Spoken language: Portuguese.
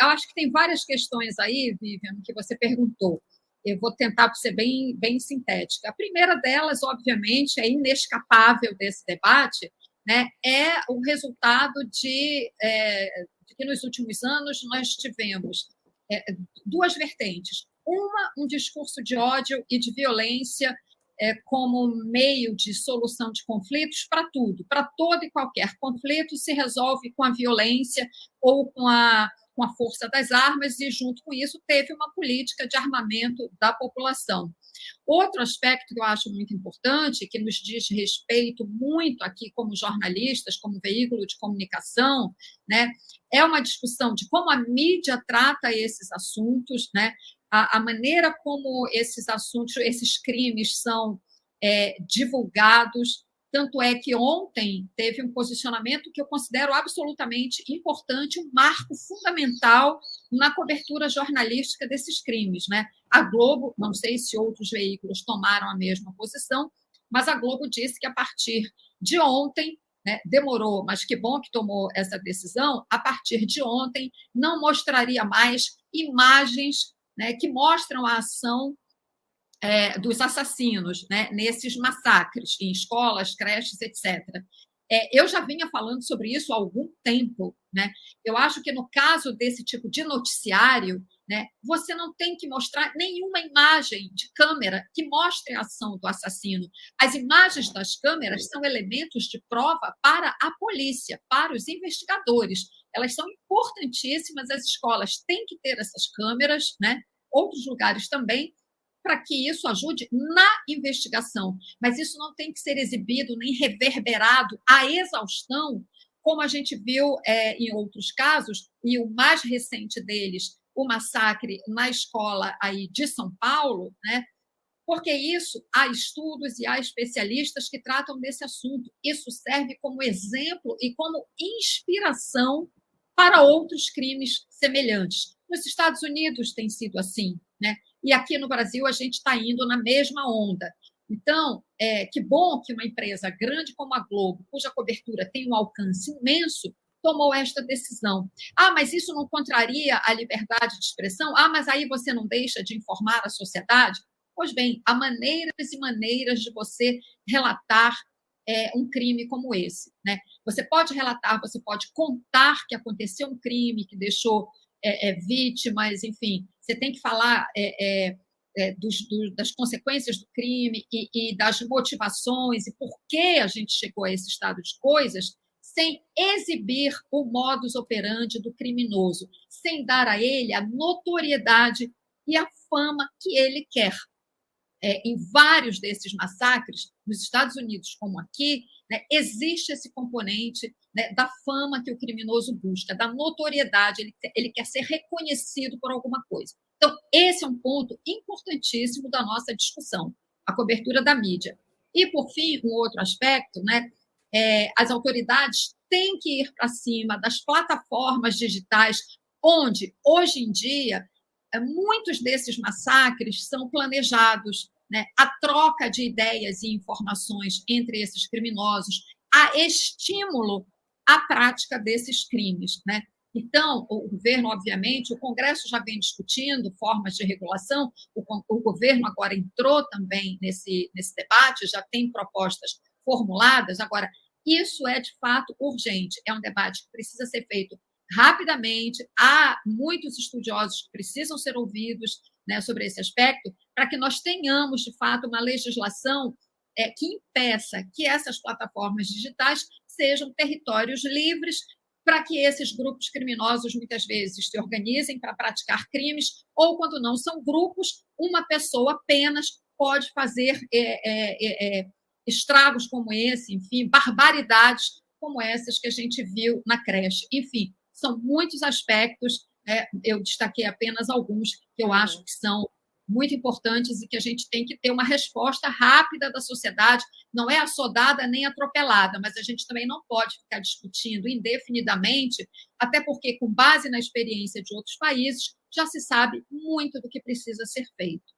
eu acho que tem várias questões aí, Vivian, que você perguntou. Eu vou tentar ser bem sintética. A primeira delas, obviamente, é inescapável desse debate, né? É o resultado de que nos últimos anos nós tivemos duas vertentes. Uma, um discurso de ódio e de violência como meio de solução de conflitos para tudo, para todo e qualquer conflito se resolve com a violência ou com a força das armas, e junto com isso teve uma política de armamento da população. Outro aspecto que eu acho muito importante, que nos diz respeito muito aqui como jornalistas, como veículo de comunicação, né, é uma discussão de como a mídia trata esses assuntos, né, a maneira como esses assuntos, esses crimes são divulgados. Tanto é que ontem teve um posicionamento que eu considero absolutamente importante, um marco fundamental na cobertura jornalística desses crimes, né? A Globo, não sei se outros veículos tomaram a mesma posição, mas a Globo disse que a partir de ontem, né, demorou, mas que bom que tomou essa decisão, a partir de ontem não mostraria mais imagens, né, que mostram a ação dos assassinos, né, nesses massacres em escolas, creches, etc. Eu já vinha falando sobre isso há algum tempo, né? Eu acho que no caso desse tipo de noticiário, né, você não tem que mostrar nenhuma imagem de câmera que mostre a ação do assassino. As imagens das câmeras são elementos de prova para a polícia, para os investigadores. Elas são importantíssimas, as escolas têm que ter essas câmeras, né? Outros lugares também, para que isso ajude na investigação. Mas isso não tem que ser exibido nem reverberado à exaustão, como a gente viu em outros casos, e o mais recente deles, o massacre na escola aí de São Paulo, né? Porque isso, há estudos e há especialistas que tratam desse assunto. Isso serve como exemplo e como inspiração para outros crimes semelhantes. Nos Estados Unidos tem sido assim, né? E aqui no Brasil a gente está indo na mesma onda. Então, que bom que uma empresa grande como a Globo, cuja cobertura tem um alcance imenso, tomou esta decisão. Ah, mas isso não contraria a liberdade de expressão? Ah, mas aí você não deixa de informar a sociedade? Pois bem, há maneiras e maneiras de você relatar um crime como esse, né? Você pode relatar, você pode contar que aconteceu um crime, que deixou vítimas, enfim, você tem que falar das consequências do crime e das motivações e por que a gente chegou a esse estado de coisas, sem exibir o modus operandi do criminoso, sem dar a ele a notoriedade e a fama que ele quer. Em vários desses massacres, nos Estados Unidos como aqui, né, existe esse componente, né, da fama que o criminoso busca, da notoriedade, ele quer ser reconhecido por alguma coisa. Então, esse é um ponto importantíssimo da nossa discussão, a cobertura da mídia. E, por fim, um outro aspecto, né, as autoridades têm que ir para cima das plataformas digitais, onde, hoje em dia, muitos desses massacres são planejados, né? A troca de ideias e informações entre esses criminosos, a estímulo à prática desses crimes, né? Então, o governo, obviamente, o Congresso já vem discutindo formas de regulação, o governo agora entrou também nesse debate, já tem propostas formuladas. Agora, isso é, de fato, urgente, é um debate que precisa ser feito rapidamente. Há muitos estudiosos que precisam ser ouvidos, né, sobre esse aspecto, para que nós tenhamos, de fato, uma legislação que impeça que essas plataformas digitais sejam territórios livres para que esses grupos criminosos, muitas vezes, se organizem para praticar crimes, ou, quando não são grupos, uma pessoa apenas pode fazer estragos como esse, enfim, barbaridades como essas que a gente viu na creche. Enfim, são muitos aspectos, eu destaquei apenas alguns que eu acho que são muito importantes e que a gente tem que ter uma resposta rápida da sociedade, não é assodada nem atropelada, mas a gente também não pode ficar discutindo indefinidamente, até porque, com base na experiência de outros países, já se sabe muito do que precisa ser feito.